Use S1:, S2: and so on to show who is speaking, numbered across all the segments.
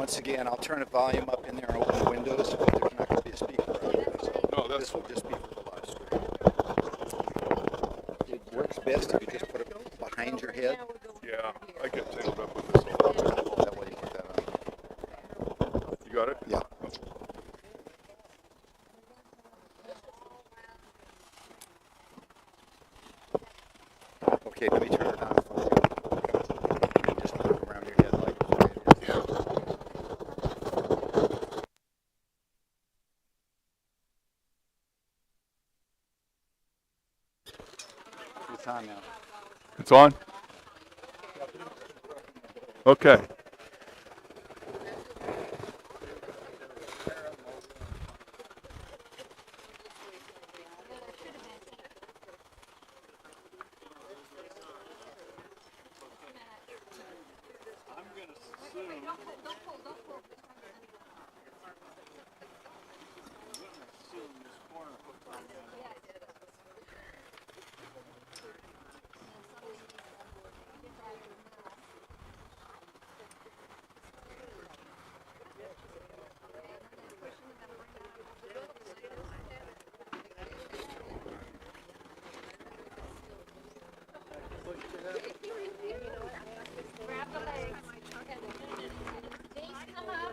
S1: Once again, I'll turn the volume up in there and open the windows, but there's not going to be a speaker on this.
S2: No, that's
S1: This will just be for the live stream. It works best if you just put it behind your head.
S2: yeah. I get tangled up with this all the time.
S1: That way you put that on.
S2: You got it?
S1: Yeah. Okay, let me turn it on for you. Just put it around your head like it is. It's on now.
S2: It's on? Okay.
S3: Grab the legs. Knees come up.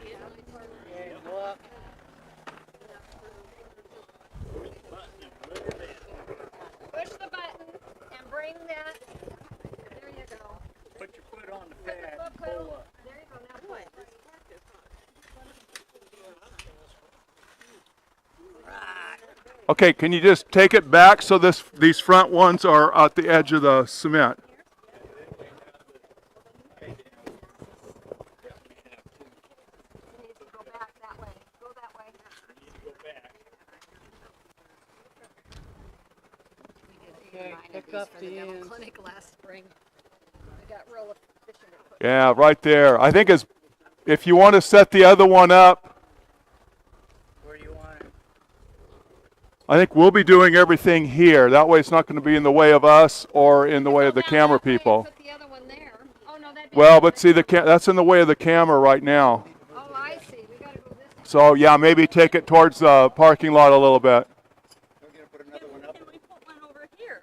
S3: Push the button and bring that. There you go.
S4: Put your foot on the
S3: Put the
S4: pad.
S3: foot pedal. There you go. Now point.
S2: Okay, can you just take it back so these front ones are at the edge of the cement?
S3: You need to go back that way. Go that way.
S5: Okay, pick up the ends.
S3: Clinic last spring. I got real efficient at putting.
S2: Yeah, right there. I think if you want to set the other one up,
S4: Where do you want it?
S2: I think we'll be doing everything here. That way it's not going to be in the way of us or in the way of the
S3: Now
S2: camera
S3: that way,
S2: people.
S3: Put the other one there. Oh no, that.
S2: Well,
S3: didn't
S2: but
S3: work.
S2: see, that's in the way of the camera right now.
S3: Oh, I see. We gotta go this way.
S2: So, yeah, maybe take it towards the parking lot a little bit.
S1: We're going to put another one up.
S3: Can we put one over here?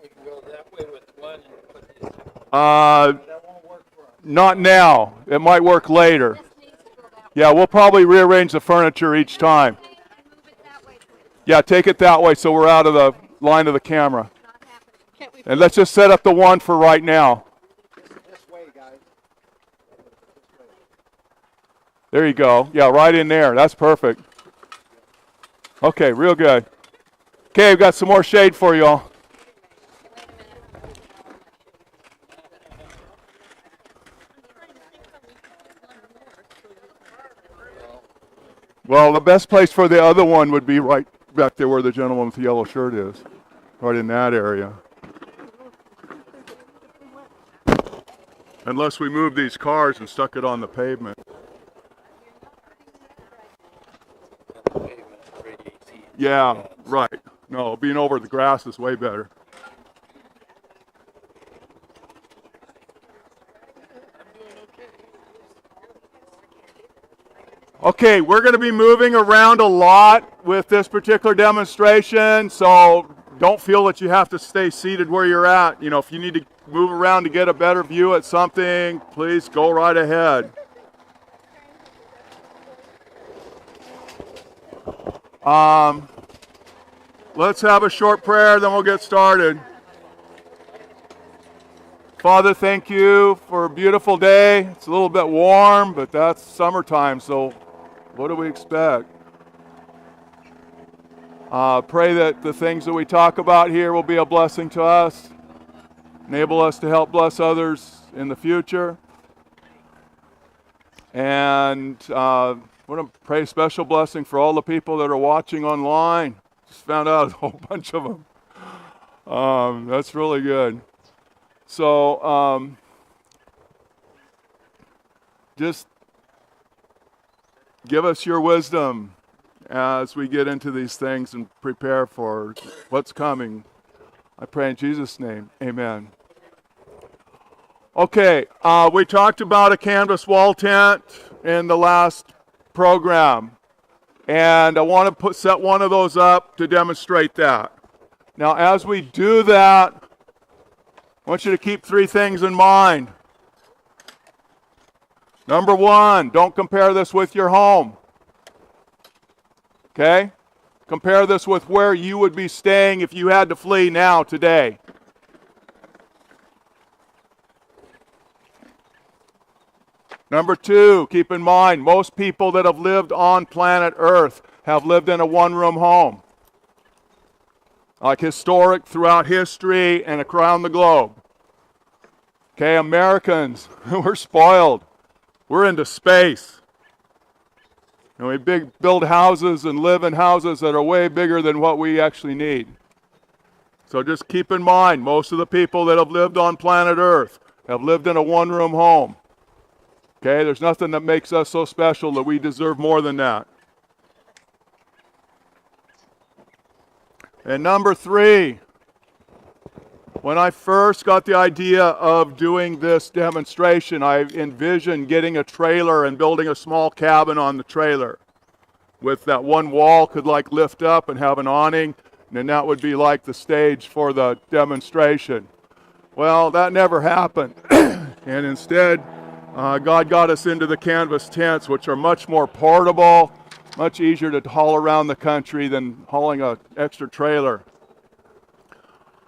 S4: We can go that way with one and put this.
S1: That won't work for us.
S2: Not now. It might work later.
S3: This needs to go that way.
S2: Yeah, we'll probably rearrange the furniture each time.
S3: Okay, I move it that way, please.
S2: Yeah, take it that way so we're out of the line of the camera.
S3: Not happening. Can't we?
S2: And let's just set up the one for right now.
S1: This way, guys.
S2: There you go. Yeah, right in there. That's perfect. Okay, real good. Okay, we've got some more shade for you all.
S3: Wait a minute.
S2: Well, the best place for the other one would be right back there where the gentleman with the yellow shirt is. Right in that area. Unless we move these cars and stuck it on the pavement. Yeah, right. No, being over the grass is way better. Okay, we're going to be moving around a lot with this particular demonstration, so don't feel that you have to stay seated where you're at. You know, if you need to move around to get a better view at something, please go right ahead. Let's have a short prayer, then we'll get started. Father, thank you for a beautiful day. It's a little bit warm, but that's summertime, so what do we expect? Pray that the things that we talk about here will be a blessing to us. Enable us to help bless others in the future. And I want to pray a special blessing for all the people that are watching online. Just found out a whole bunch of them. That's really good. So just give us your wisdom as we get into these things and prepare for what's coming. I pray in Jesus' name. Amen. Okay, we talked about a canvas wall tent in the last program, and I want to set one of those up to demonstrate that. Now, as we do that, I want you to keep three things in mind. Number one, don't compare this with your home. Okay? Compare this with where you would be staying if you had to flee now, today. Number two, keep in mind, most people that have lived on planet Earth have lived in a one-room home. Like historic throughout history and around the globe. Okay, Americans, we're spoiled. We're into space. And we build houses and live in houses that are way bigger than what we actually need. So just keep in mind, most of the people that have lived on planet Earth have lived in a one-room home. Okay, there's nothing that makes us so special that we deserve more than that. And number three, when I first got the idea of doing this demonstration, I envisioned getting a trailer and building a small cabin on the trailer. With that one wall could like lift up and have an awning, and then that would be like the stage for the demonstration. Well, that never happened. And instead, God got us into the canvas tents, which are much more portable, much easier to haul around the country than hauling an extra trailer.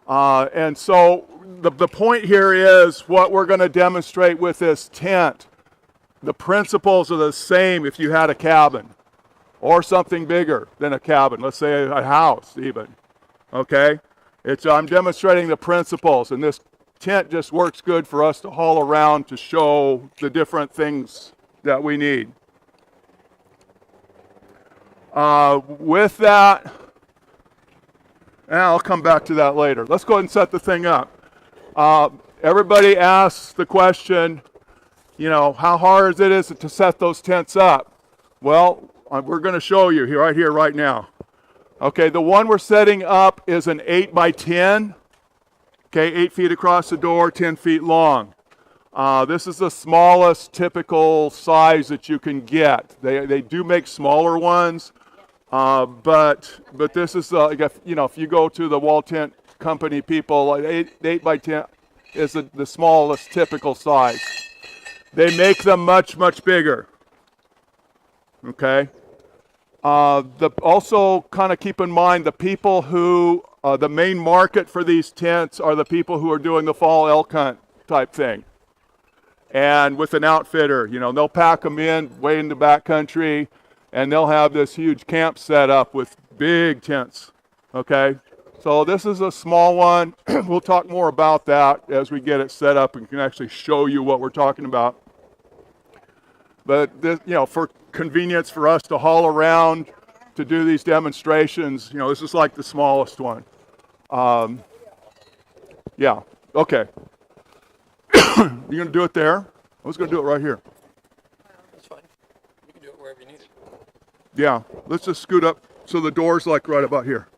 S2: And so the point here is what we're going to demonstrate with this tent. The principles are the same if you had a cabin or something bigger than a cabin, let's say a house even. Okay? I'm demonstrating the principles, and this tent just works good for us to haul around to show the different things that we need. With that, and I'll come back to that later. Let's go ahead and set the thing up. Everybody asks the question, how hard it is to set those tents up. Well, we're going to show you right here, right now. Okay, the one we're setting up is an 8 by 10. Okay, 8 feet across the door, 10 feet long. This is the smallest typical size that you can get. They do make smaller ones, but this is if you go to the wall tent company people, 8 by 10 is the smallest typical size. They make them much, much bigger. Okay. Also, kind of keep in mind the people who the main market for these tents are the people who are doing the fall elk hunt type thing. And with an outfitter, they'll pack them in way in the back country, and they'll have this huge camp set up with big tents. Okay, so this is a small one. We'll talk more about that as we get it set up and can actually show you what we're talking about. But this, for convenience for us to haul around to do these demonstrations, this is like the smallest one. Yeah, okay. You gonna do it there? I was gonna do it right here.
S4: That's fine. You can do it wherever you need it.
S2: Yeah, let's just scoot up so the door's like right about here.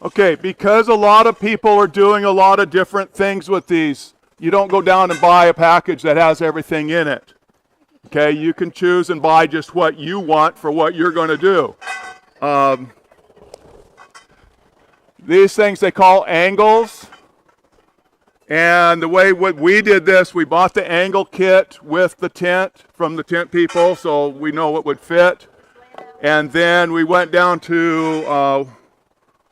S2: Okay, because a lot of people are doing a lot of different things with these, you don't go down and buy a package that has everything in it. Okay, you can choose and buy just what you want for what you're going to do. These things they call angles. And the way we did this, we bought the angle kit with the tent from the tent people so we know what would fit. And then we went down to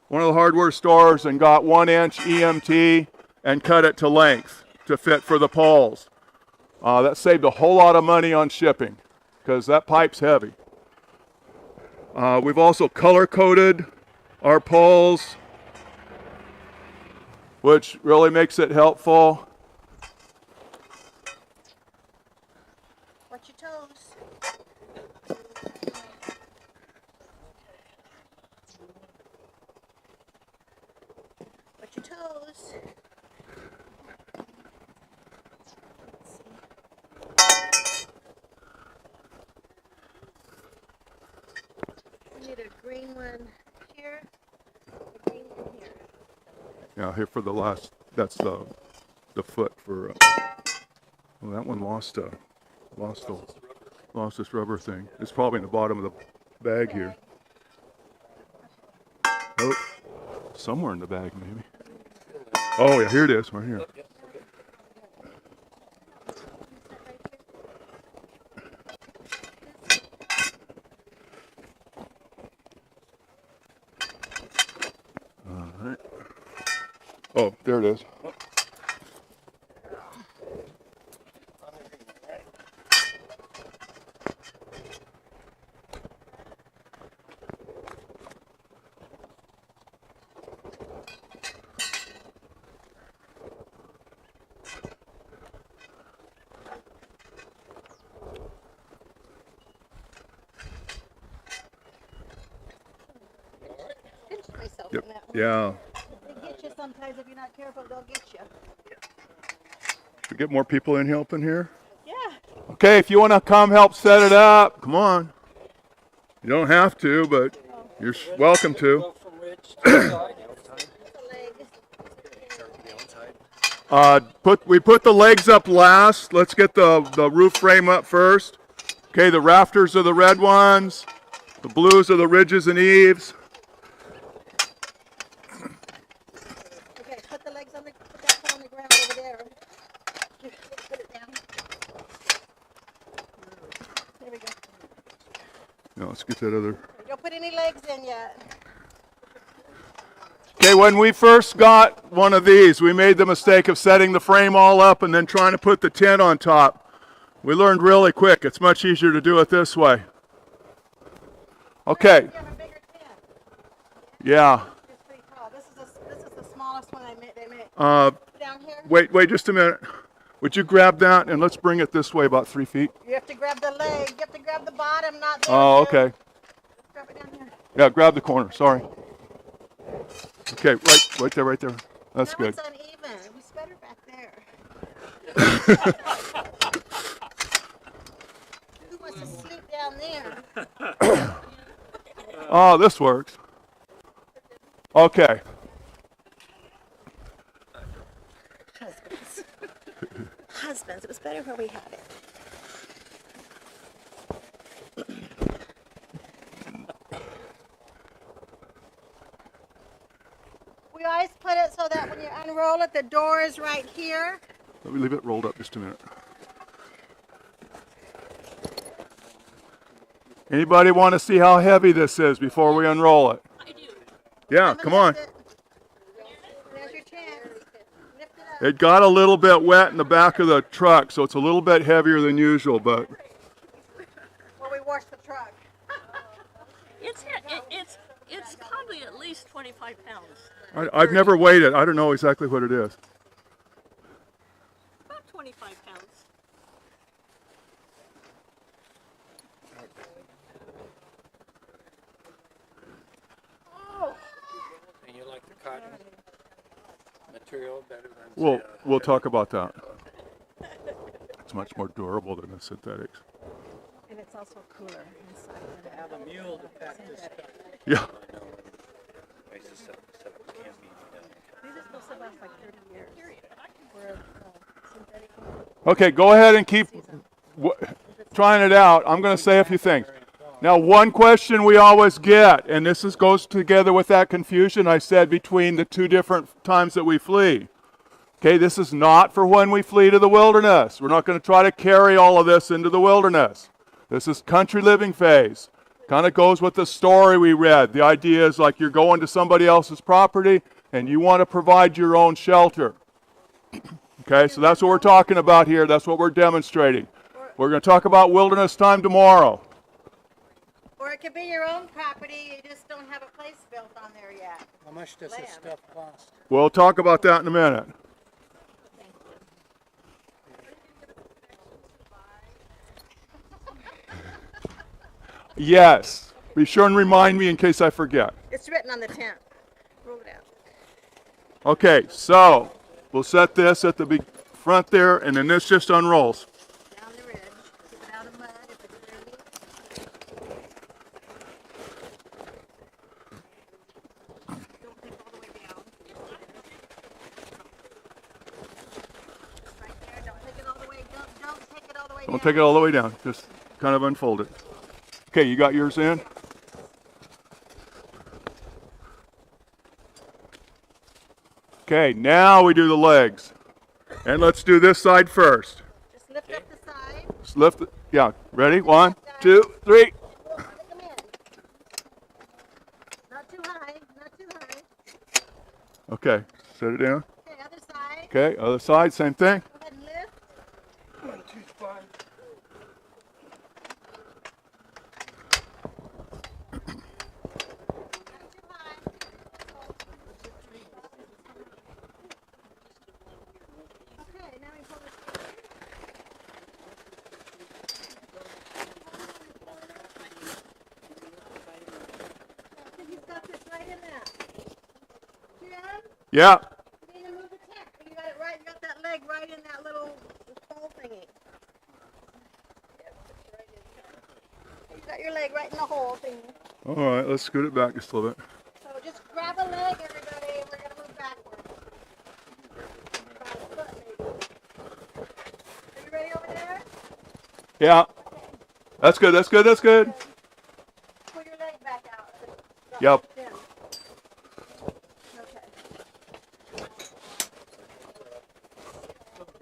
S2: one of the hardware stores and got 1-inch EMT and cut it to length to fit for the poles. That saved a whole lot of money on shipping because that pipe's heavy. We've also color-coded our poles, which really makes it helpful.
S5: Watch your toes. Watch your toes. get a green one here, a green one here.
S2: Yeah, here for the last, that's the foot for, well, that one lost this rubber thing. It's probably in the bottom of the bag here. Oh, somewhere in the bag maybe. Oh yeah, here it is, right here. All right. Oh, there it is.
S5: Pinch myself
S2: Yep.
S5: in that one.
S2: Yeah.
S5: They get you sometimes if you're not careful. They'll get you.
S2: We get more people in helping here.
S5: Yeah.
S2: Okay, if you want to come help set it up, come on. You don't have to, but you're welcome to.
S4: Go from ridge to side.
S5: The leg.
S2: We put the legs up last. Let's get the roof frame up first. Okay, the rafters are the red ones. The blues are the ridges and eaves.
S5: Okay, put the legs on the, put that foot on the ground over there. Put it down. There we go.
S2: Now let's get that other.
S5: Don't put any legs in yet.
S2: Okay, when we first got one of these, we made the mistake of setting the frame all up and then trying to put the tent on top. We learned really quick. It's much easier to do it this way. Okay.
S5: You have a bigger tent.
S2: Yeah.
S5: It's pretty tall. This is the smallest one they made. Down here.
S2: Wait just a minute. Would you grab that and let's bring it this way about 3 feet?
S5: You have to grab the leg. You have to grab the bottom, not the
S2: Oh,
S5: other.
S2: okay.
S5: Grab it down here.
S2: Yeah, grab the corner. Sorry. Okay, right there. That's
S5: That
S2: good.
S5: one's uneven. It was better back there. Who wants to sleep down there?
S2: Oh, this works. Okay.
S5: Husbands. It was better where we had it. We always put it so that when you unroll it, the door is right here.
S2: Let me leave it rolled up just a minute. Anybody want to see how heavy this is before we unroll it?
S3: I do.
S2: Yeah, come on.
S5: Lift it. There's your chance. Lift it up.
S2: It got a little bit wet in the back of the truck, so it's a little bit heavier than usual, but
S5: Well, we washed the truck.
S3: It's probably at least 25 pounds.
S2: I've never weighed it. I don't know exactly what it is.
S3: About 25 pounds.
S4: And you like the cotton material better than
S2: We'll talk about that. It's much more durable than the synthetics.
S5: And it's also cooler inside.
S4: have a mule to pack this stuff.
S2: Yeah.
S5: These are supposed to last like 30 years. Whereas synthetic
S2: Okay, go ahead and keep trying it out. I'm going to say a few things. Now, one question we always get, and this goes together with that confusion I said between the two different times that we flee. Okay, this is not for when we flee to the wilderness. We're not going to try to carry all of this into the wilderness. This is country living phase. Kind of goes with the story we read. The idea is like you're going to somebody else's property and you want to provide your own shelter. Okay, so that's what we're talking about here. That's what we're demonstrating. We're going to talk about wilderness time tomorrow.
S5: Or it could be your own property, you just don't have a place built on there yet.
S4: How much does this stuff cost?
S2: We'll talk about that in a minute. Yes. Be sure and remind me in case I forget.
S5: It's written on the tent. Roll it out.
S2: Okay, so we'll set this at the big front there, and then this just unrolls.
S5: Down the ridge. Keep it out of mud if it's dirty.
S2: Don't take it all the way down. Just kind of unfold it. Okay, you got yours in? Okay, now we do the legs. And let's do this side first.
S5: Just lift up the side.
S2: Just lift it. Yeah, ready? 1, 2, 3.
S5: Come in. Not too high, not too high.
S2: Okay, set it down.
S5: Okay, other side.
S2: Okay, other side, same thing.
S5: Go ahead and lift.
S4: 1, 2, 5.
S5: Not too high. Okay, now we pull this. He's got this right in there. Jim,
S2: Yeah.
S5: you need to move the tent. You got it right. You got that leg right in that little pole thingy. You got your leg right in the hole thingy.
S2: All right, let's scoot it back just a little bit.
S5: So just grab a leg, everybody, and we're gonna move backwards. About a foot, maybe. Are you ready over there?
S2: Yeah. That's good, that's good, that's good.
S5: Pull your leg back out.
S2: Yep.
S5: Down. Okay.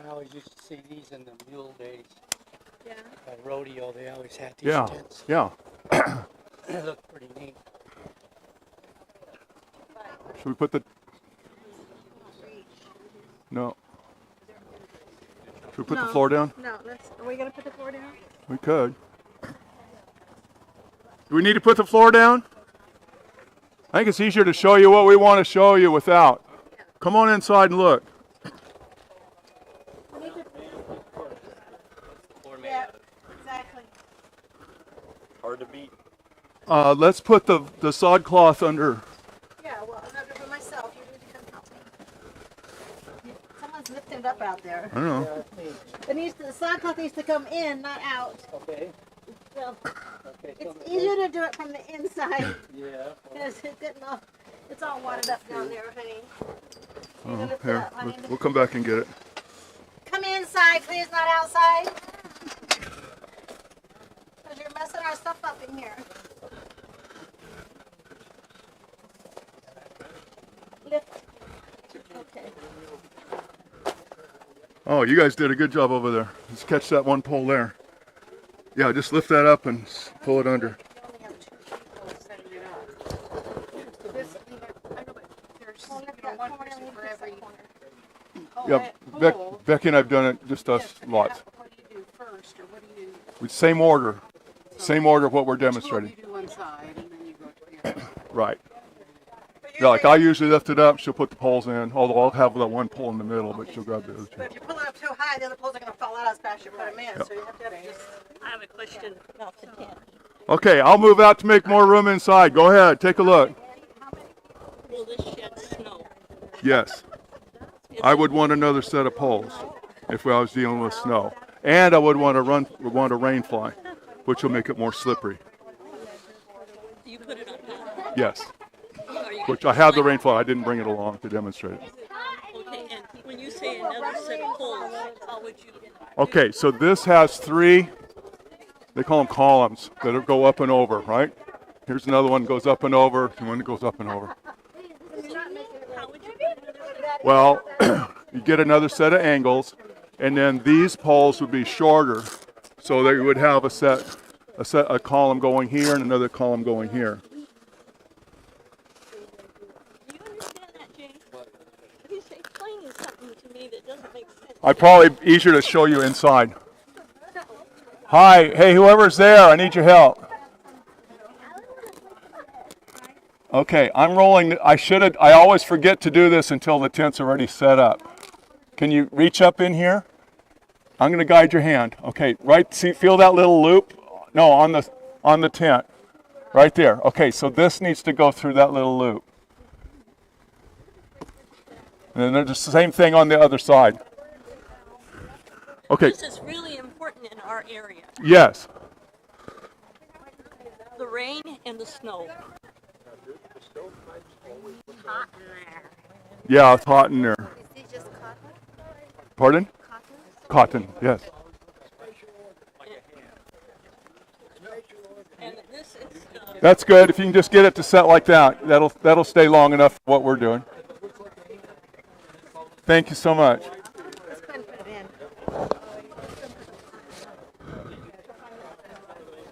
S4: I always used to see these in the mule days.
S5: Yeah.
S4: At rodeo, they always had these
S2: Yeah,
S4: tents.
S2: yeah.
S4: They look pretty neat.
S2: Should we put the... No. Should we put the floor down?
S5: No, are we gonna put the floor down?
S2: We could. Do we need to put the floor down? I think it's easier to show you what we want to show you without. Come on inside and look.
S5: Yeah, exactly.
S1: Hard to beat.
S2: Let's put the sod cloth under.
S5: Yeah, well, I'm not for myself. You need to come help me. Someone's lifting it up out there.
S2: I don't know.
S5: The sod cloth needs to come in, not out.
S4: Okay.
S5: So
S4: Okay.
S5: it's easier to do it from the inside
S4: Yeah.
S5: because it's all wadded up down there, honey. You
S2: Oh,
S5: lift it
S2: here,
S5: up. I need to-
S2: we'll come back and get it.
S5: Come inside, please, not outside. Because you're messing our stuff up in here. Lift. Okay.
S2: Oh, you guys did a good job over there. Just catch that one pole there. Yeah, just lift that up and pull it under.
S6: You only have 2 people setting it up. This, I know, but there's,
S5: Well, lift
S6: you know,
S5: that
S6: one
S5: corner
S6: person
S5: and
S6: for
S5: lift
S6: every.
S5: that corner.
S6: Oh,
S2: Yeah,
S6: that pole.
S2: Becky and I've done it, just us
S6: Yes, but
S2: lots.
S6: What do you do first, or what do you?
S2: Same order. Same order of what we're
S6: Two of
S2: demonstrating.
S6: you do one side, and then you go to the other.
S2: Right. Yeah, like I usually lift it up, she'll put the poles in, although I'll have that one pole in the middle, but she'll grab the other two.
S5: But if you pull it up too high, the other poles are going to fall out as fast as you put them in. So you have to just.
S7: I have a question.
S5: Off the tent.
S2: Okay, I'll move out to make more room inside. Go ahead, take a look.
S7: Will this shed snow?
S2: Yes. I would want another set of poles if I was dealing with snow. And I would want a rain fly, which will make it more slippery.
S7: You put it on top.
S2: Yes.
S7: Are you
S2: Which I have the rain fly. I didn't bring it along to demonstrate it.
S7: okay? And when you say another set of poles, how would you?
S2: Okay, so this has 3, they call them columns, that go up and over, right? Here's another one that goes up and over, and one that goes up and over.
S7: How would you? Put another set?
S2: Well, you get another set of angles, and then these poles would be shorter, so that you would have a column going here and another column going here.
S7: Do you understand that, James? He's explaining something to me that doesn't make sense.
S2: I'd probably easier to show you inside. Hi, hey, whoever's there, I need your help. Okay, I'm rolling. I always forget to do this until the tent's already set up. Can you reach up in here? I'm going to guide your hand. Okay, right, see, feel that little loop? No, on the tent. Right there. Okay, so this needs to go through that little loop. And then there's the same thing on the other side. Okay.
S7: This is really important in our area?
S2: Yes.
S7: The rain and the snow.
S3: Hot in there.
S2: Yeah, it's hot in there.
S3: Is it just cotton?
S2: Pardon?
S3: Cotton?
S2: Cotton, yes.
S7: And this is
S2: That's good. If you can just get it to set like that, that'll stay long enough for what we're doing. Thank you so much.
S3: Let's go ahead and put it in.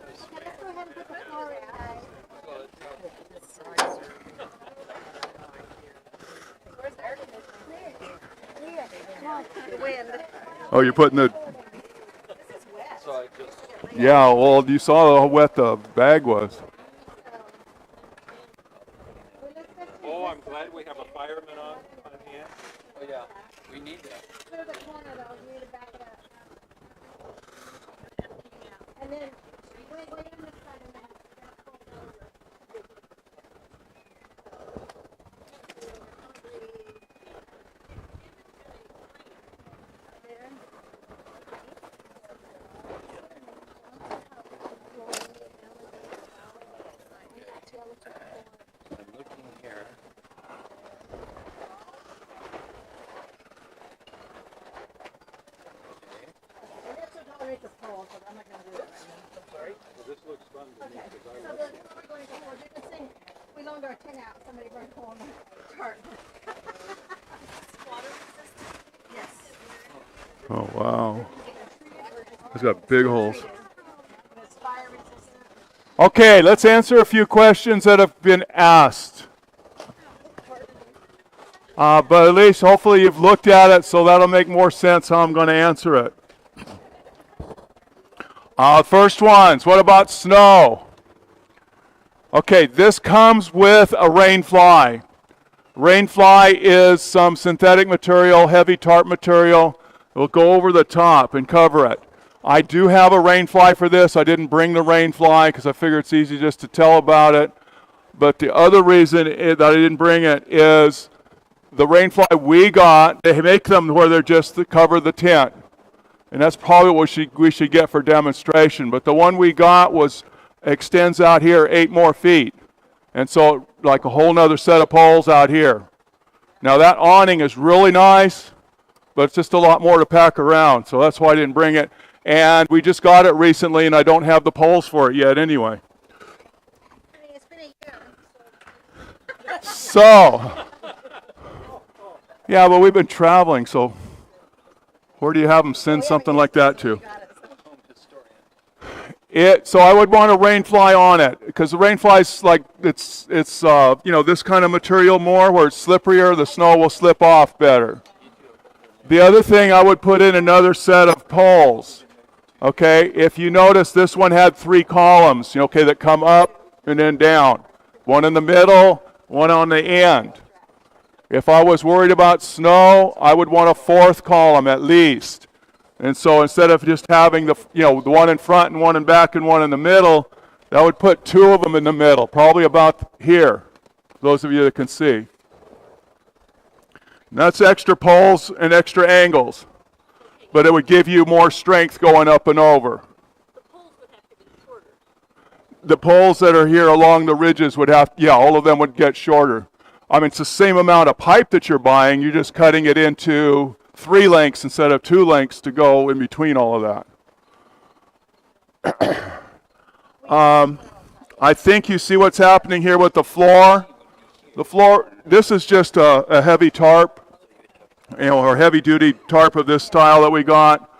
S5: Let's go ahead and put the floor in, guys.
S3: Where's the air conditioner? Here. Come on, the wind.
S2: Oh, you're putting the.
S3: This is wet.
S4: So I just,
S2: Yeah, well, you saw how wet the bag was.
S4: oh, I'm glad we have a fireman on hand. Oh, yeah, we need that.
S5: Clear the corner though, you need to back it up. And then, wait on this side a minute.
S4: I'm looking here.
S5: And this would tolerate the pole, so I'm not gonna do it right now.
S4: Sorry? Well, this looks fun to me, because I
S5: So then, what we're going to do, we're just saying, we loaned our tin out, somebody brought a pole in the chart. Yes.
S2: Oh, wow. It's got big holes.
S5: And it's fire resistant.
S2: Okay, let's answer a few questions that have been asked. But at least hopefully you've looked at it, so that'll make more sense how I'm going to answer it. First ones, what about snow? Okay, this comes with a rain fly. Rain fly is some synthetic material, heavy tarp material. It will go over the top and cover it. I do have a rain fly for this. I didn't bring the rain fly because I figure it's easy just to tell about it. But the other reason that I didn't bring it is the rain fly we got, they make them where they're just to cover the tent. And that's probably what we should get for demonstration. But the one we got extends out here 8 more feet. And so like a whole nother set of poles out here. Now that awning is really nice, but it's just a lot more to pack around. So that's why I didn't bring it. And we just got it recently and I don't have the poles for it yet anyway.
S5: I mean, it's been a year.
S2: So, yeah, but we've been traveling, so where do you have them send something like that to? So I would want a rain fly on it because the rain fly's like it's this kind of material more where it's slipperier, the snow will slip off better. The other thing I would put in another set of poles. Okay, if you notice this one had 3 columns, that come up and then down. One in the middle, one on the end. If I was worried about snow, I would want a 4th column at least. And so instead of just having the one in front and one in back and one in the middle, that would put 2 of them in the middle, probably about here, those of you that can see. And that's extra poles and extra angles, but it would give you more strength going up and over.
S7: the poles would have to be shorter.
S2: The poles that are here along the ridges would all of them would get shorter. I mean, it's the same amount of pipe that you're buying, you're just cutting it into 3 lengths instead of 2 lengths to go in between all of that. I think you see what's happening here with the floor. The floor, this is just a heavy tarp, or heavy duty tarp of this style that we got.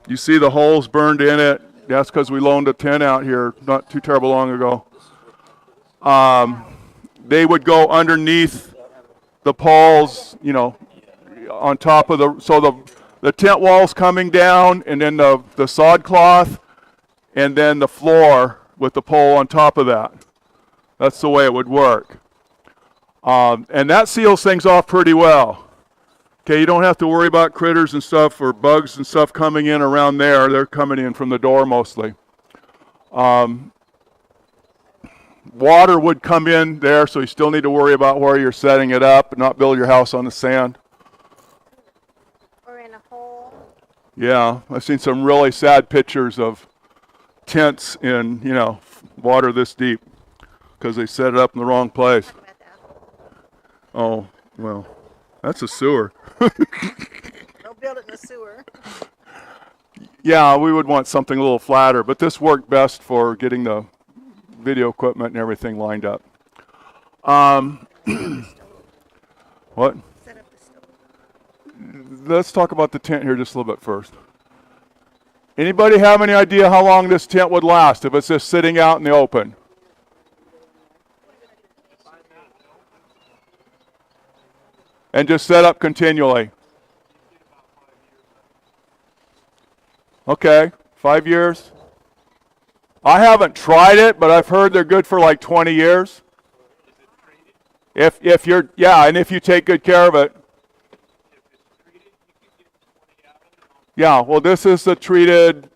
S2: You see the holes burned in it. That's because we loaned a tent out here not too terrible long ago. They would go underneath the poles, on top of the tent walls coming down, and then the sod cloth, and then the floor with the pole on top of that. That's the way it would work. And that seals things off pretty well. Okay, you don't have to worry about critters and stuff or bugs and stuff coming in around there. They're coming in from the door mostly. Water would come in there, so you still need to worry about where you're setting it up and not build your house on the sand.
S3: Or in a hole.
S2: Yeah, I've seen some really sad pictures of tents in, you know, water this deep because they set it up in the wrong place. Oh, well, that's a sewer.
S6: Don't build it in the sewer.
S2: Yeah, we would want something a little flatter, but this worked best for getting the video equipment and everything lined up. What?
S6: Set up the stove.
S2: Let's talk about the tent here just a little bit first. Anybody have any idea how long this tent would last if it's just sitting out in the open? And just set up continually. Okay, 5 years. I haven't tried it, but I've heard they're good for like 20 years. If you're, yeah, and if you take good care of it. Yeah, well, this is the treated.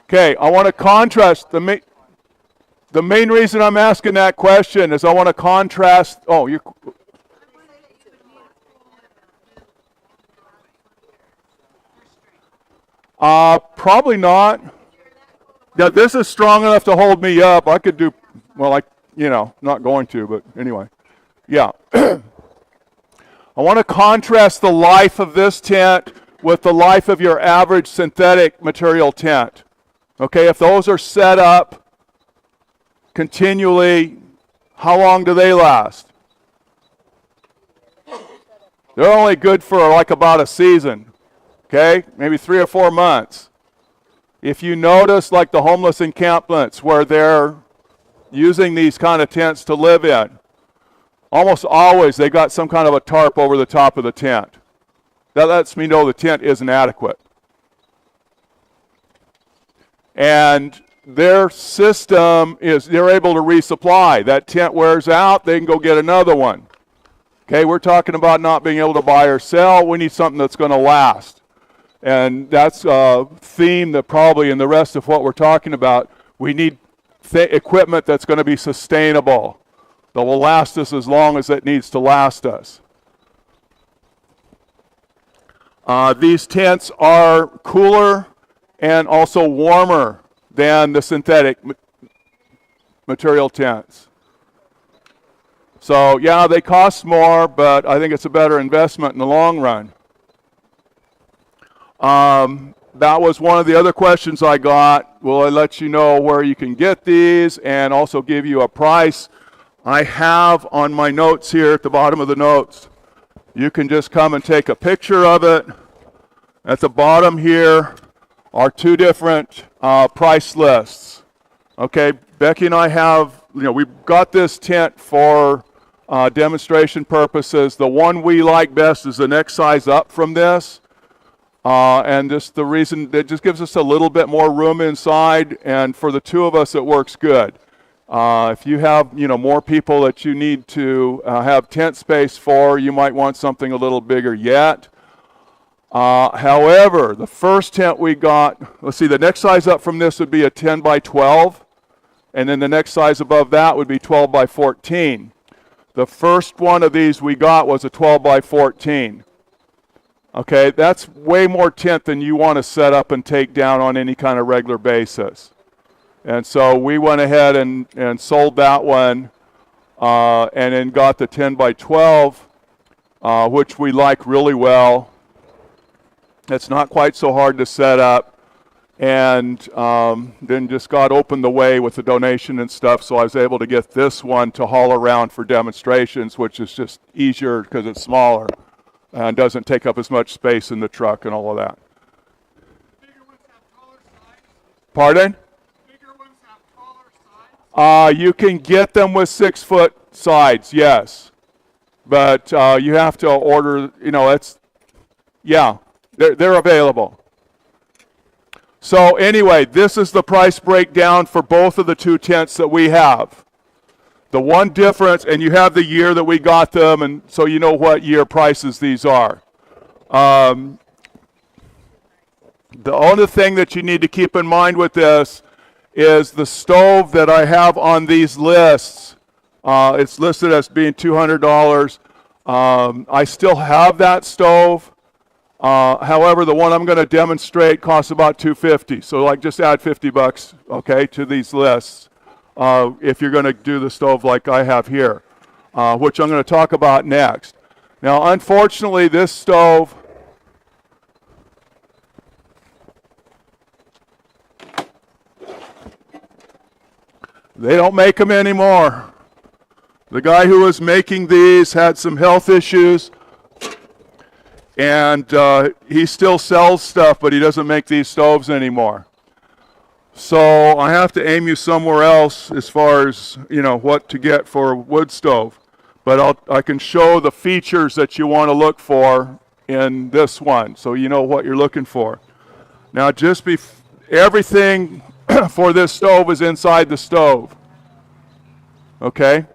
S2: Okay, I want to contrast the main reason I'm asking that question is I want to contrast. Oh, you're. Probably not. Yeah, this is strong enough to hold me up. I could do, well, not going to, but anyway. Yeah. I want to contrast the life of this tent with the life of your average synthetic material tent. Okay, if those are set up continually, how long do they last? They're only good for like about a season. Okay, maybe 3 or 4 months. If you notice, like the homeless encampments where they're using these kind of tents to live in, almost always they got some kind of a tarp over the top of the tent. That lets me know the tent isn't adequate. And their system is they're able to resupply. That tent wears out, they can go get another one. Okay, we're talking about not being able to buy or sell. We need something that's going to last. And that's a theme that probably in the rest of what we're talking about, we need equipment that's going to be sustainable, that will last us as long as it needs to last us. These tents are cooler and also warmer than the synthetic material tents. So yeah, they cost more, but I think it's a better investment in the long run. That was one of the other questions I got. Will I let you know where you can get these and also give you a price? I have on my notes here at the bottom of the notes. You can just come and take a picture of it. At the bottom here are 2 different price lists. Okay, Becky and I have, we've got this tent for demonstration purposes. The one we like best is the next size up from this. And just the reason, it just gives us a little bit more room inside, and for the 2 of us, it works good. If you have, more people that you need to have tent space for, you might want something a little bigger yet. However, the first tent we got, let's see, the next size up from this would be a 10 by 12, and then the next size above that would be 12 by 14. The first one of these we got was a 12 by 14. Okay, that's way more tent than you want to set up and take down on any kind of regular basis. And so we went ahead and sold that one and then got the 10 by 12, which we like really well. It's not quite so hard to set up. And then just God opened the way with the donation and stuff, so I was able to get this one to haul around for demonstrations, which is just easier because it's smaller and doesn't take up as much space in the truck and all of that.
S8: Bigger ones have taller sides?
S2: Pardon?
S8: Bigger ones have taller sides?
S2: You can get them with 6-foot sides, yes. But you have to order, they're available. So anyway, this is the price breakdown for both of the 2 tents that we have. The one difference, and you have the year that we got them, and so you know what year prices these are. The only thing that you need to keep in mind with this is the stove that I have on these lists. It's listed as being $200. I still have that stove. However, the one I'm going to demonstrate costs about $250. So like just add $50, okay, to these lists if you're going to do the stove like I have here, which I'm going to talk about next. Now, unfortunately, this stove, they don't make them anymore. The guy who was making these had some health issues, and he still sells stuff, but he doesn't make these stoves anymore. So I have to aim you somewhere else as far as, you know, what to get for a wood stove. But I can show the features that you want to look for in this one, so you know what you're looking for. Now, everything for this stove is inside the stove. Okay?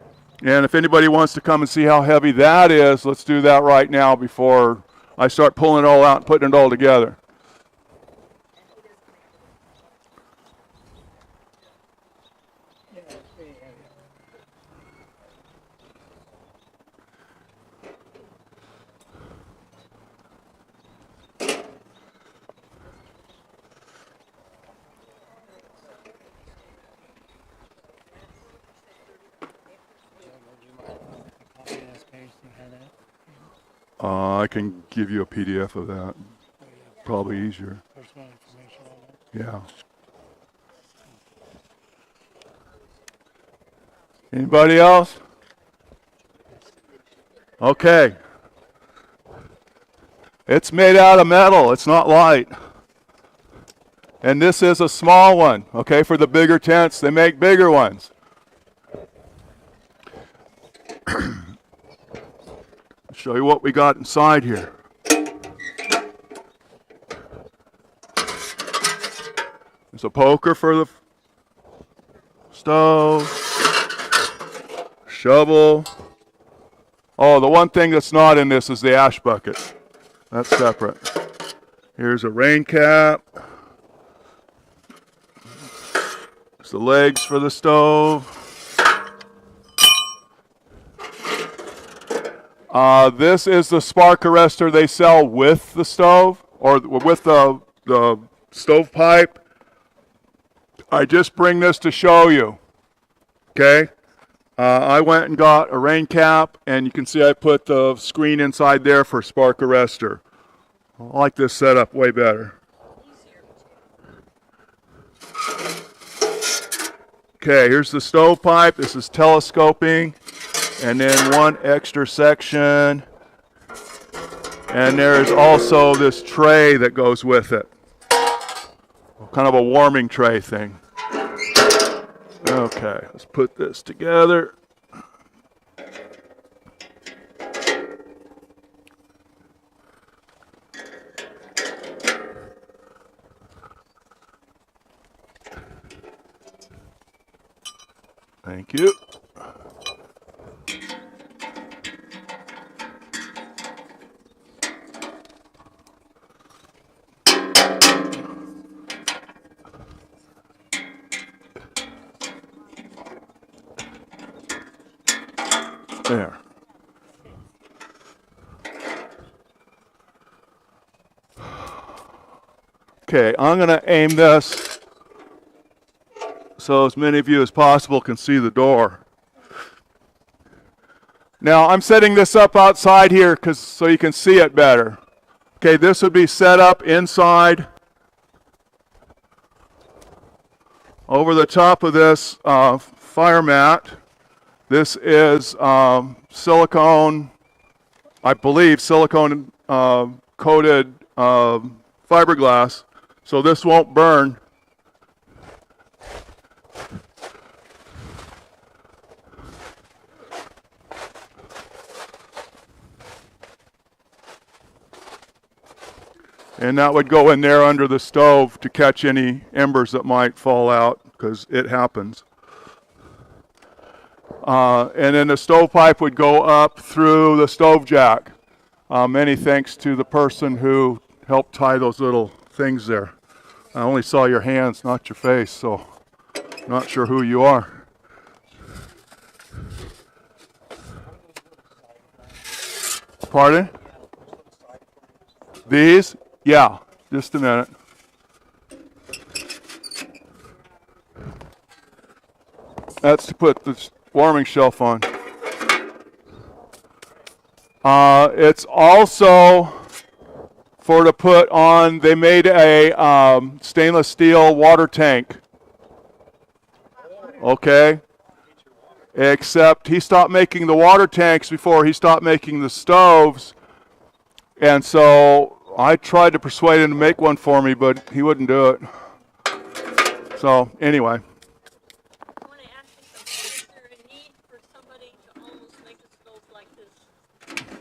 S2: And if anybody wants to come and see how heavy that is, let's do that right now before I start pulling it all out and putting it all together. I can give you a PDF of that. Probably easier. Yeah. Anybody else? Okay. It's made out of metal. It's not light. And this is a small one, okay, for the bigger tents. They make bigger ones. Show you what we got inside here. There's a poker for the stove, shovel. Oh, the one thing that's not in this is the ash bucket. That's separate. Here's a rain cap. There's the legs for the stove. This is the spark arrestor they sell with the stove, or with the stovepipe. I just bring this to show you, okay? I went and got a rain cap, and you can see I put the screen inside there for spark arrestor. I like this setup way better. Okay, here's the stovepipe. This is telescoping. And then one extra section. And there's also this tray that goes with it. Kind of a warming tray thing. Okay, let's put this together. Thank you. There. Okay, I'm going to aim this so as many of you as possible can see the door. Now, I'm setting this up outside here so you can see it better. Okay, this would be set up inside over the top of this fire mat. This is silicone, I believe, silicone coated fiberglass, so this won't burn. And that would go in there under the stove to catch any embers that might fall out, because it happens. And then the stovepipe would go up through the stove jack. Many thanks to the person who helped tie those little things there. I only saw your hands, not your face, so not sure who you are. Pardon? These? Yeah, just a minute. That's to put the warming shelf on. It's also for to put on, they made a stainless steel water tank. Okay? Except he stopped making the water tanks before he stopped making the stoves. And so I tried to persuade him to make one for me, but he wouldn't do it. So anyway.
S7: I want to ask you something. Is there a need for somebody to almost make a stove like this?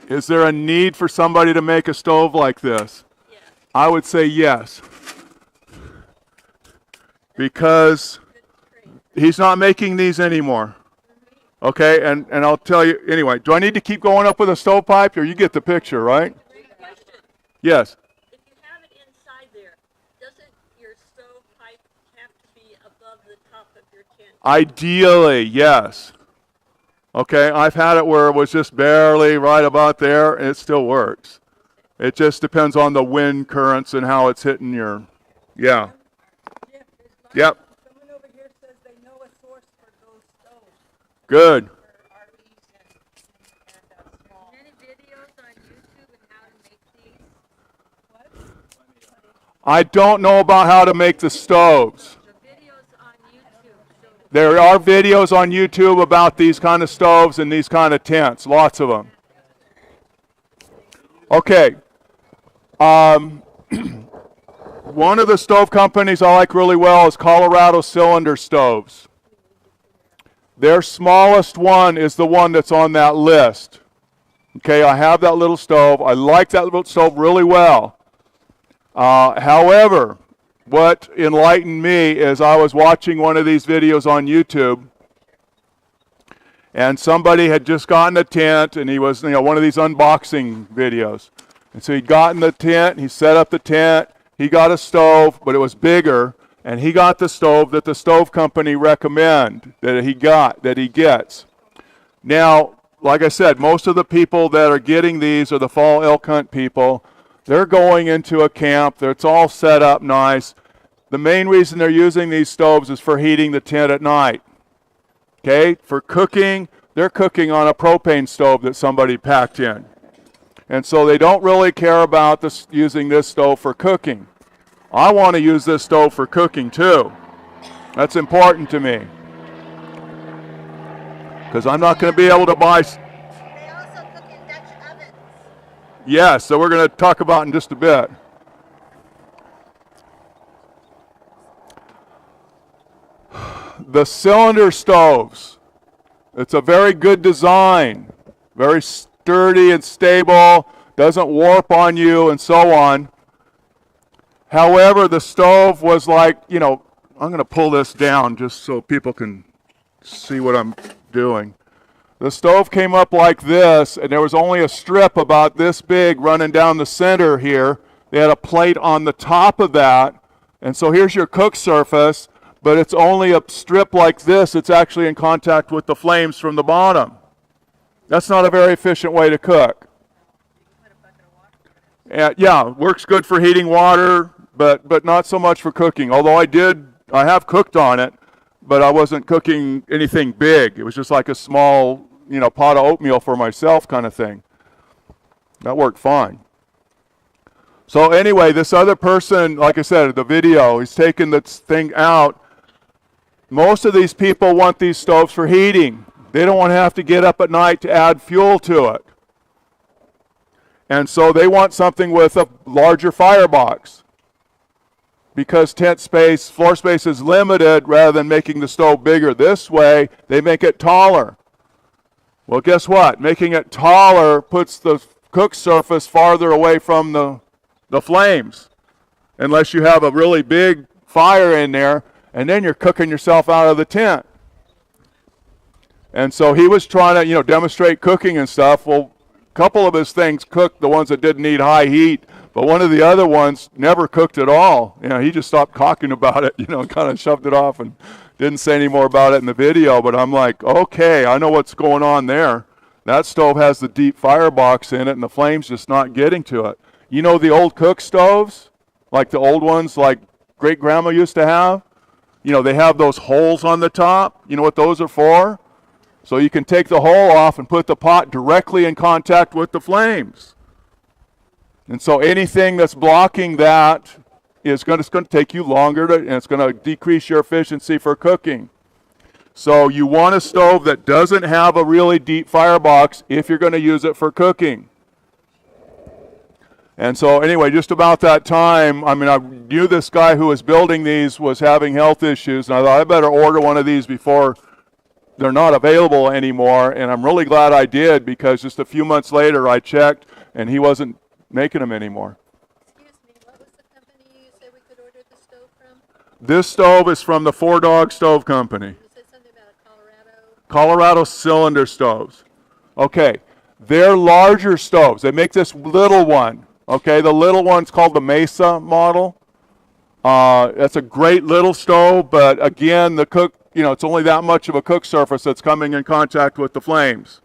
S2: Is there a need for somebody to make a stove like this?
S7: Yeah.
S2: I would say yes. Because he's not making these anymore. Okay, and I'll tell you, anyway, do I need to keep going up with a stovepipe, or you get the picture, right?
S7: Question.
S2: Yes.
S7: If you have it inside there, doesn't your stovepipe have to be above the top of your tent?
S2: Ideally, yes. Okay, I've had it where it was just barely right about there, and it still works. It just depends on the wind currents and how it's hitting your, yeah. Yep.
S6: Someone over here says they know a source for those stoves
S2: Good.
S6: for RVs and small.
S3: Many videos on YouTube and how to make these.
S2: I don't know about how to make the stoves.
S3: The videos on YouTube show
S2: There are videos on YouTube about these kind of stoves and these kind of tents, lots of them. Okay. One of the stove companies I like really well is Colorado Cylinder Stoves. Their smallest one is the one that's on that list. Okay, I have that little stove. I like that little stove really well. However, what enlightened me is I was watching one of these videos on YouTube, and somebody had just gotten a tent, and he was, one of these unboxing videos. And so he got in the tent, he set up the tent, he got a stove, but it was bigger, and he got the stove that the stove company recommend that he gets. Now, like I said, most of the people that are getting these are the fall elk hunt people. They're going into a camp, it's all set up nice. The main reason they're using these stoves is for heating the tent at night. Okay, for cooking, they're cooking on a propane stove that somebody packed in. And so they don't really care about using this stove for cooking. I want to use this stove for cooking too. That's important to me. Because I'm not going to be able to buy...
S5: They also cook in Dutch ovens.
S2: Yes, so we're going to talk about in just a bit. The cylinder stoves. It's a very good design. Very sturdy and stable. Doesn't warp on you and so on. However, the stove was like, I'm going to pull this down just so people can see what I'm doing. The stove came up like this, and there was only a strip about this big running down the center here. They had a plate on the top of that, and so here's your cook surface, but it's only a strip like this. It's actually in contact with the flames from the bottom. That's not a very efficient way to cook. Yeah, works good for heating water, but not so much for cooking. Although I have cooked on it, but I wasn't cooking anything big. It was just like a small, pot of oatmeal for myself kind of thing. That worked fine. So anyway, this other person, like I said, the video, he's taken this thing out. Most of these people want these stoves for heating. They don't want to have to get up at night to add fuel to it. And so they want something with a larger firebox. Because tent space, floor space is limited rather than making the stove bigger. This way, they make it taller. Well, guess what? Making it taller puts the cook surface farther away from the flames. Unless you have a really big fire in there, and then you're cooking yourself out of the tent. And so he was trying to, demonstrate cooking and stuff. Well, a couple of his things cooked, the ones that didn't need high heat. But one of the other ones never cooked at all. He just stopped talking about it, kind of shoved it off and didn't say any more about it in the video. But I'm like, okay, I know what's going on there. That stove has the deep firebox in it, and the flame's just not getting to it. You know the old cook stoves? Like the old ones like great-grandma used to have? You know, they have those holes on the top. You know what those are for? So you can take the hole off and put the pot directly in contact with the flames. And so anything that's blocking that is going to take you longer, and it's going to decrease your efficiency for cooking. So you want a stove that doesn't have a really deep firebox if you're going to use it for cooking. And so anyway, just about that time, I knew this guy who was building these was having health issues, and I thought I better order one of these before they're not available anymore. And I'm really glad I did, because just a few months later I checked and he wasn't making them anymore.
S3: Excuse me, what was the company you said we could order the stove from?
S2: This stove is from the Four Dog Stove Company.
S3: You said something about a
S2: Colorado cylinder stoves. Okay, they're larger stoves. They make this little one. Okay, the little one's called the Mesa model. That's a great little stove, but again, the cook, it's only that much of a cook surface that's coming in contact with the flames.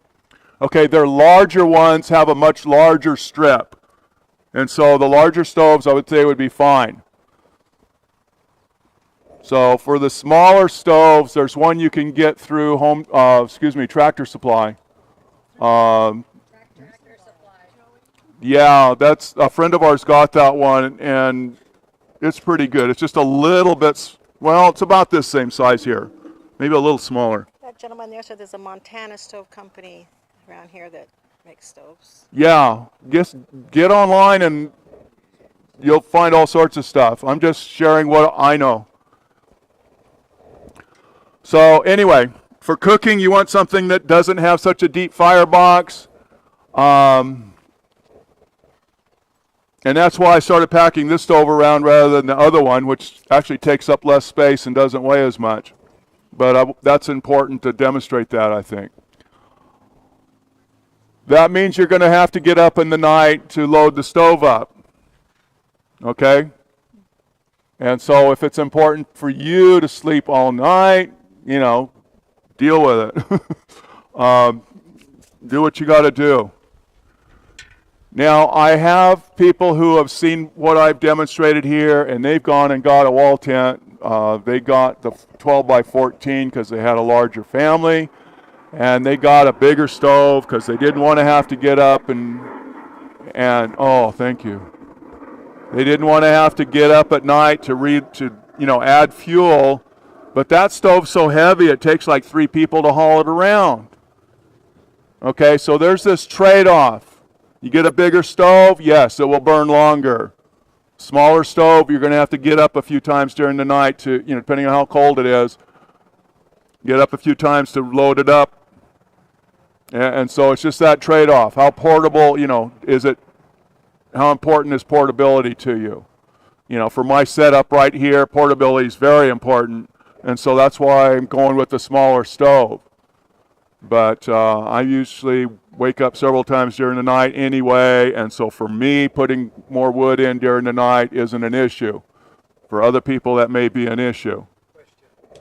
S2: Okay, their larger ones have a much larger strip. And so the larger stoves, I would say, would be fine. So for the smaller stoves, there's one you can get through Tractor Supply.
S3: Tractor Supply.
S2: Yeah, that's a friend of ours got that one, and it's pretty good. It's just a little bit, it's about this same size here, maybe a little smaller.
S5: That gentleman there said there's a Montana stove company around here that makes stoves.
S2: Yeah, just get online and you'll find all sorts of stuff. I'm just sharing what I know. So anyway, for cooking, you want something that doesn't have such a deep firebox. And that's why I started packing this stove around rather than the other one, which actually takes up less space and doesn't weigh as much. But that's important to demonstrate that, I think. That means you're going to have to get up in the night to load the stove up. Okay? And so if it's important for you to sleep all night, deal with it. Do what you got to do. Now, I have people who have seen what I've demonstrated here, and they've gone and got a wall tent. They got the 12 by 14 because they had a larger family, and they got a bigger stove because they didn't want to have to get up and oh, thank you. They didn't want to have to get up at night to add fuel, but that stove's so heavy it takes like 3 people to haul it around. Okay, so there's this trade-off. You get a bigger stove, yes, it will burn longer. Smaller stove, you're going to have to get up a few times during the night to, depending on how cold it is, get up a few times to load it up. And so it's just that trade-off. How portable, is it? How important is portability to you? For my setup right here, portability is very important. And so that's why I'm going with the smaller stove. But I usually wake up several times during the night anyway, and so for me, putting more wood in during the night isn't an issue. For other people, that may be an issue.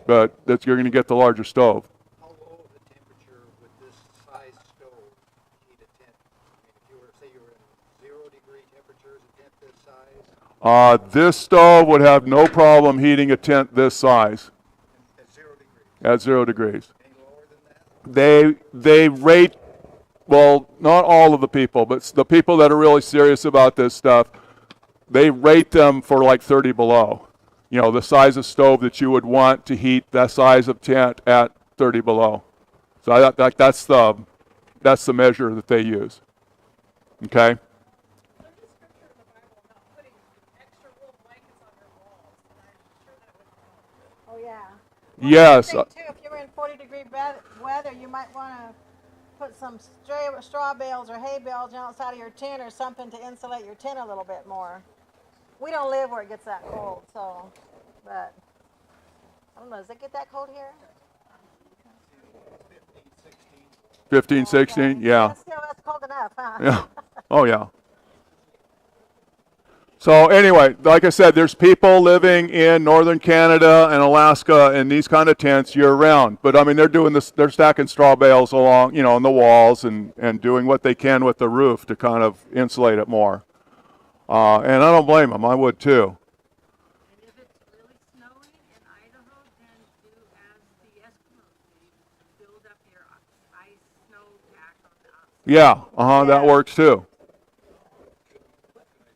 S2: But you're going to get the larger stove.
S1: How low of a temperature would this size stove heat a tent? If you were, say you were in 0-degree temperatures, a tent this size?
S2: This stove would have no problem heating a tent this size.
S1: At 0 degrees?
S2: At 0 degrees.
S1: Any lower than that?
S2: They rate, well, not all of the people, but the people that are really serious about this stuff, they rate them for like 30 below. The size of stove that you would want to heat that size of tent at 30 below. So that's the measure that they use. Okay?
S6: There's a scripture in the Bible about putting extra wool blankets on your walls, and I'm sure that would help.
S5: Oh, yeah.
S2: Yes.
S5: I think, too, if you're in 40-degree weather, you might want to put some straw bales or hay bales outside of your tent or something to insulate your tent a little bit more. We don't live where it gets that cold, but I don't know, does it get that cold here?
S2: 15, 16, yeah.
S5: That's cold enough, huh?
S2: Yeah. Oh, yeah. So anyway, like I said, there's people living in northern Canada and Alaska in these kind of tents year round. But I mean, they're doing this, they're stacking straw bales along, on the walls and doing what they can with the roof to kind of insulate it more. And I don't blame them, I would too.
S9: And if it's really snowing in Idaho, then do as the Eskimos do. Build up your ice snow pack on the outside.
S2: Yeah, that
S5: Yeah.
S2: works too.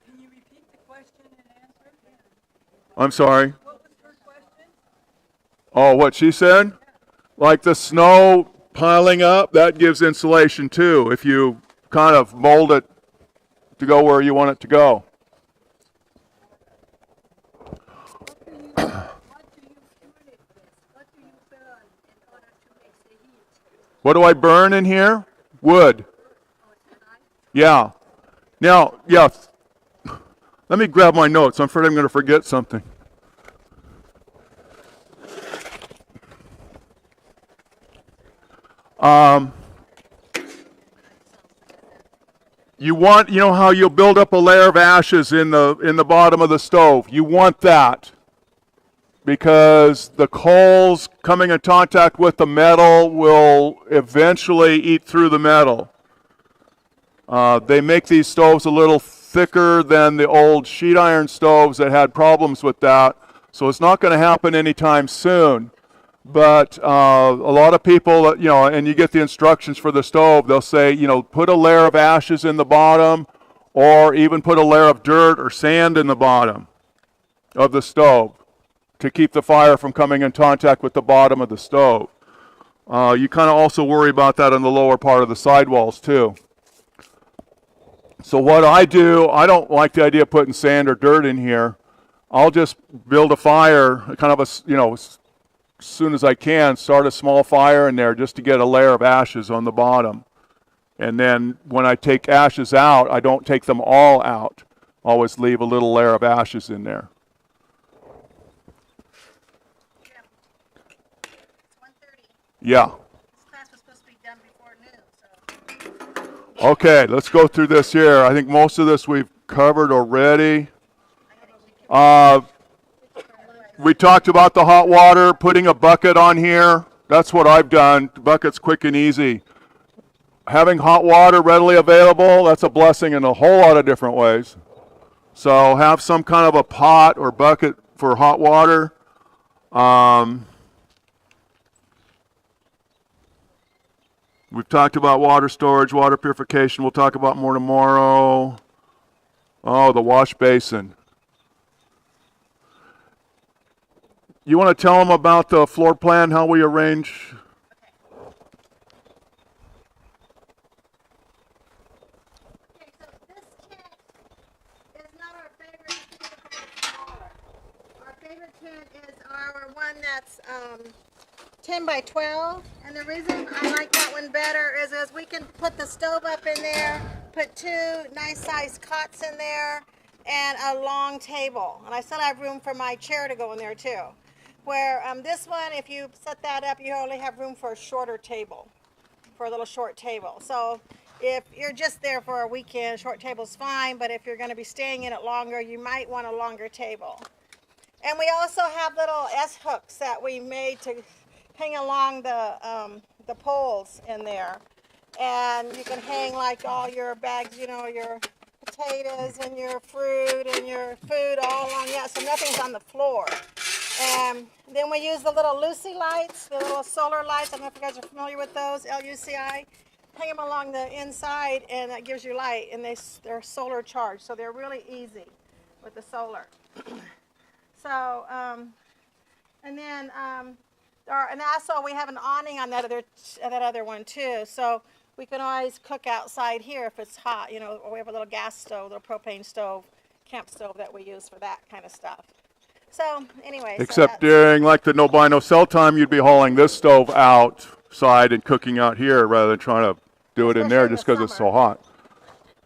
S6: Can you repeat the question and answer?
S2: I'm sorry.
S6: What was her question?
S2: Oh, what she said? Like the snow piling up, that gives insulation too, if you kind of mold it to go where you want it to go.
S9: What do you fuel it with? What do you burn in order to make the heat?
S2: What do I burn in here? Wood.
S9: Oh, it's an ice?
S2: Yeah. Now, yeah. Let me grab my notes. I'm afraid I'm going to forget something. You want, how you'll build up a layer of ashes in the bottom of the stove. You want that because the coals coming in contact with the metal will eventually eat through the metal. They make these stoves a little thicker than the old sheet iron stoves that had problems with that, so it's not going to happen anytime soon. But a lot of people, and you get the instructions for the stove, they'll say, put a layer of ashes in the bottom or even put a layer of dirt or sand in the bottom of the stove to keep the fire from coming in contact with the bottom of the stove. You kind of also worry about that on the lower part of the sidewalls too. So what I do, I don't like the idea of putting sand or dirt in here. I'll just build a fire, kind of as soon as I can, start a small fire in there just to get a layer of ashes on the bottom. And then when I take ashes out, I don't take them all out. Always leave a little layer of ashes in there.
S5: Jim, it's 1:30.
S2: Yeah.
S5: This class was supposed to be done before noon, so
S2: Okay, let's go through this here. I think most of this we've covered already. We talked about the hot water, putting a bucket on here. That's what I've done. The bucket's quick and easy. Having hot water readily available, that's a blessing in a whole lot of different ways. So have some kind of a pot or bucket for hot water. We've talked about water storage, water purification. We'll talk about more tomorrow. Oh, the wash basin. You want to tell them about the floor plan, how we arrange?
S5: okay, so this tent is not our favorite tent because it's smaller. Our favorite tent is our one that's 10 by 12, and the reason I like that one better is we can put the stove up in there, put two nice sized cots in there, and a long table. And I still have room for my chair to go in there too. Where this one, if you set that up, you only have room for a shorter table, for a little short table. So if you're just there for a weekend, short table's fine, but if you're going to be staying in it longer, you might want a longer table. And we also have little S-hooks that we made to hang along the poles in there. And you can hang like all your bags, your potatoes and your fruit and your food all along that, so nothing's on the floor. And then we use the little Lucy lights, the little solar lights. I don't know if you guys are familiar with those, LUCI. Hang them along the inside, and that gives you light, and they're solar charged, so they're really easy with the solar. So, and then, and also we have an awning on that other one too, so we can always cook outside here if it's hot. Or we have a little gas stove, little propane stove, camp stove that we use for that kind of stuff. So anyway.
S2: Except during like the no buy no sell time, you'd be hauling this stove outside and cooking out here rather than trying to do it in there just because it's so hot.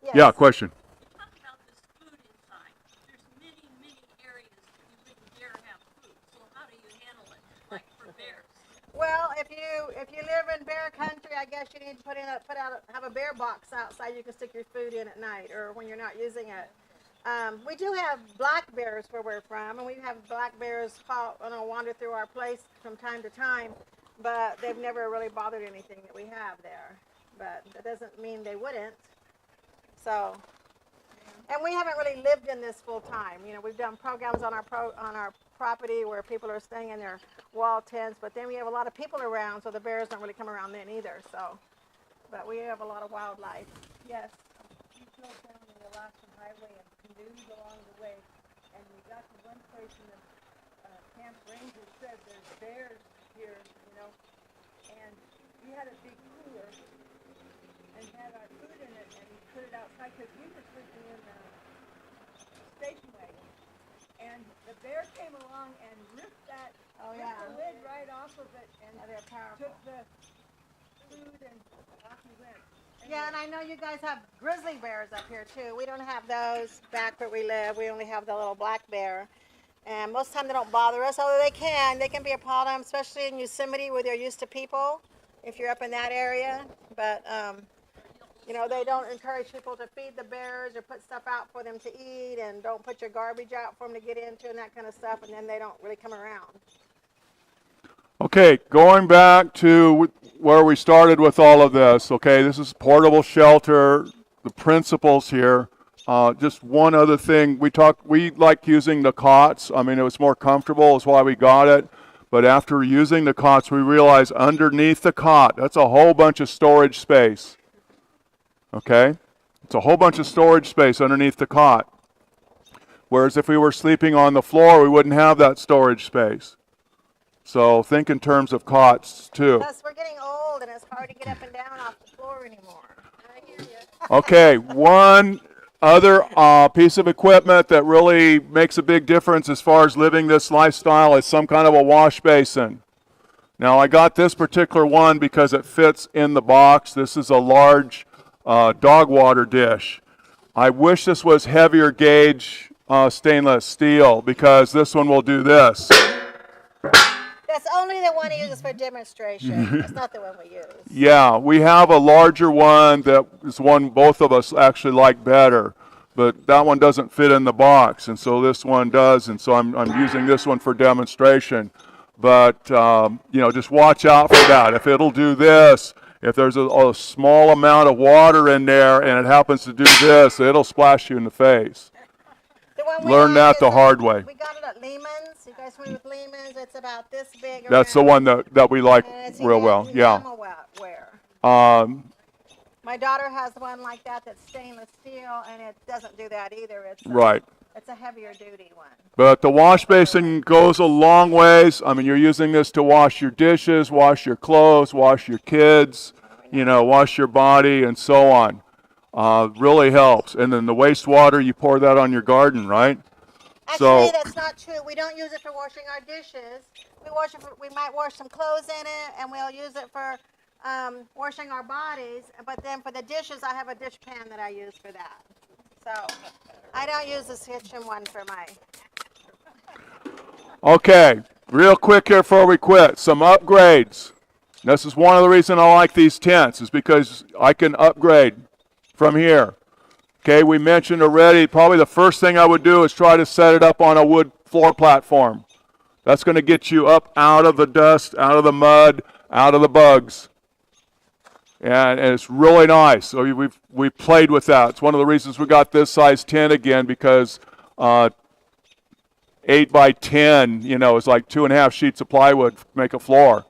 S5: Yes.
S2: Yeah, question.
S7: Talk about this food inside. There's many, many areas you wouldn't dare have food. So how do you handle it, like for bears?
S5: Well, if you live in bear country, I guess you need to have a bear box outside you can stick your food in at night or when you're not using it. We do have black bears where we're from, and we have black bears wander through our place from time to time, but they've never really bothered anything that we have there. But that doesn't mean they wouldn't. So, and we haven't really lived in this full time. You know, we've done programs on our property where people are staying in their wall tents, but then we have a lot of people around, so the bears don't really come around then either. So, but we have a lot of wildlife. Yes.
S9: We drove down the Alaskan Highway and canoed along the way, and we got to one place and the camp ranger said there's bears here, you know, and we had a big cooler and had our food in it, and we put it outside because we were sleeping in the station wagon, and the bear came along and ripped the lid right off of it and took the food and off he went.
S5: Yeah, and I know you guys have grizzly bears up here too. We don't have those back where we live. We only have the little black bear. And most of the time they don't bother us, although they can be a problem, especially in Yosemite where they're used to people, if you're up in that area. But, you know, they don't encourage people to feed the bears or put stuff out for them to eat, and don't put your garbage out for them to get into and that kind of stuff, and then they don't really come around.
S2: Okay, going back to where we started with all of this, okay, this is portable shelter, the principles here. Just one other thing, we like using the cots. I mean, it was more comfortable, is why we got it. But after using the cots, we realized underneath the cot, that's a whole bunch of storage space. Okay? It's a whole bunch of storage space underneath the cot. Whereas if we were sleeping on the floor, we wouldn't have that storage space. So think in terms of cots too.
S5: Plus, we're getting old and it's hard to get up and down off the floor anymore.
S3: I hear you.
S2: Okay, one other piece of equipment that really makes a big difference as far as living this lifestyle is some kind of a wash basin. Now, I got this particular one because it fits in the box. This is a large dog water dish. I wish this was heavier gauge stainless steel, because this one will do this.
S5: That's only the one he uses for demonstration. It's not the one we use.
S2: Yeah, we have a larger one that is one both of us actually like better, but that one doesn't fit in the box, and so this one does, and so I'm using this one for demonstration. But, you know, just watch out for that. If it'll do this, if there's a small amount of water in there and it happens to do this, it'll splash you in the face.
S5: The one we
S2: Learn
S5: like
S2: that the
S5: is
S2: hard way.
S5: We got it at Lehman's. You guys familiar with Lehman's? It's about this big.
S2: That's the
S5: around,
S2: one that we like
S5: and it's
S2: real well, yeah.
S5: Wear.
S2: Um,
S5: My daughter has one like that that's stainless steel, and it doesn't do that either. It's
S2: right.
S5: It's a heavier duty one.
S2: But the wash basin goes a long ways. I mean, you're using this to wash your dishes, wash your clothes, wash your kids, you know, wash your body, and so on. Really helps. And then the wastewater, you pour that on your garden, right?
S5: Actually, that's not true. We don't use it for washing our dishes. We might wash some clothes in it, and we'll use it for washing our bodies. But then for the dishes, I have a dish pan that I use for that. So I don't use this kitchen one for my...
S2: Okay, real quick here before we quit. Some upgrades. This is one of the reasons I like these tents, is because I can upgrade from here. Okay, we mentioned already, probably the first thing I would do is try to set it up on a wood floor platform. That's going to get you up out of the dust, out of the mud, out of the bugs. And it's really nice. So we've played with that. It's one of the reasons we got this size tent again, because 8 by 10, you know, is like 2.5 sheets of plywood to make a floor.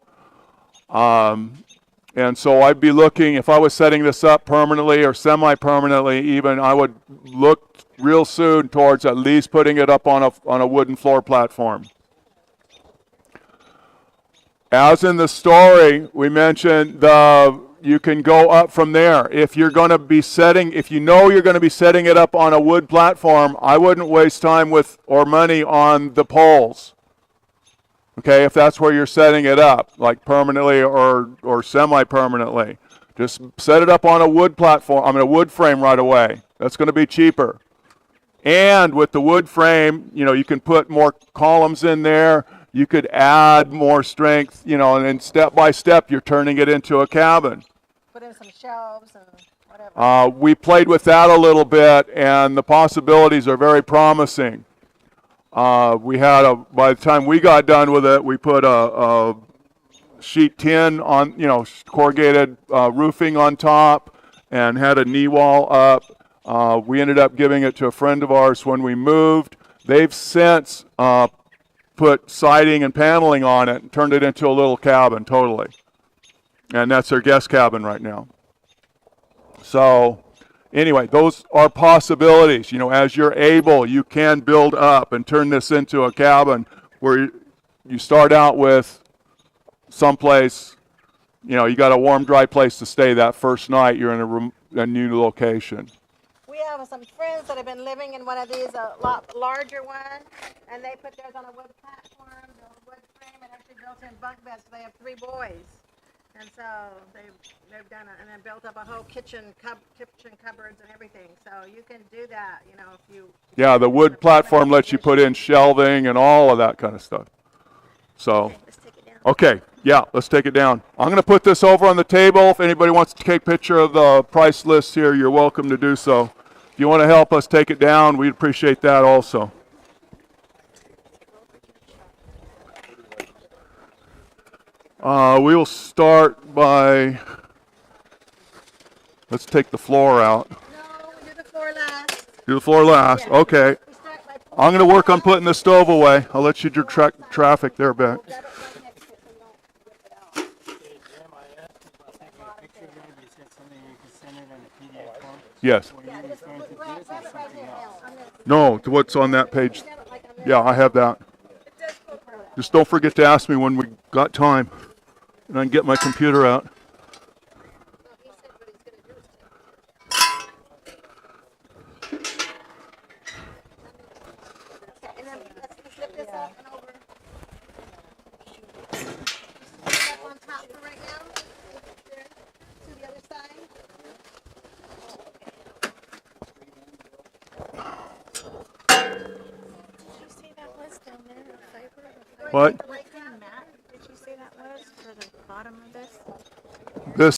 S2: And so I'd be looking, if I was setting this up permanently or semi-permanently even, I would look real soon towards at least putting it up on a wooden floor platform. As in the story, we mentioned you can go up from there. If you're going to be if you know you're going to be setting it up on a wood platform, I wouldn't waste time or money on the poles. Okay, if that's where you're setting it up, like permanently or semi-permanently. Just set it up on a wood platform, a wood frame right away. That's going to be cheaper. And with the wood frame, you know, you can put more columns in there. You could add more strength, you know, and then step by step, you're turning it into a cabin.
S5: Put in some shelves and... whatever.
S2: We played with that a little bit, and the possibilities are very promising. We had by the time we got done with it, we put a sheet tin on, corrugated roofing on top, and had a knee wall up. We ended up giving it to a friend of ours when we moved. They've since put siding and paneling on it and turned it into a little cabin totally. And that's their guest cabin right now. So anyway, those are possibilities. As you're able, you can build up and turn this into a cabin where you start out with someplace, you got a warm, dry place to stay that first night. You're in a new location.
S5: We have some friends that have been living in one of these, a lot larger one, and they put theirs on a wood platform, a wood frame, and actually built in bunk beds. So they have 3 boys, and so they've done it, and then built up a whole kitchen cupboards and everything. So you can do that, if you.
S2: Yeah, the wood platform lets you put in shelving and all of that kind of stuff. So, okay, yeah, let's take it down. I'm going to put this over on the table. If anybody wants to take a picture of the price list here, you're welcome to do so. If you want to help us take it down, we'd appreciate that also. We will start by, let's take the floor out.
S5: No, we do the floor last.
S2: Do the floor last, okay.
S5: We start by
S2: I'm going to work on putting the stove away. I'll let you direct traffic there a bit.
S5: grab it right next to it so you don't rip it out.
S2: Yes.
S5: Yeah, just grab it right here now. I'm gonna
S2: No, to what's on that page.
S5: grab it like I'm gonna.
S2: Yeah, I have that. Just don't forget to ask me when we got time, and I can get my computer out.
S5: He said what he's gonna do is okay, and then let's flip this up and over. Up on top for right now. There, to the other side.
S3: Did you see that list down there of fiber?
S2: What?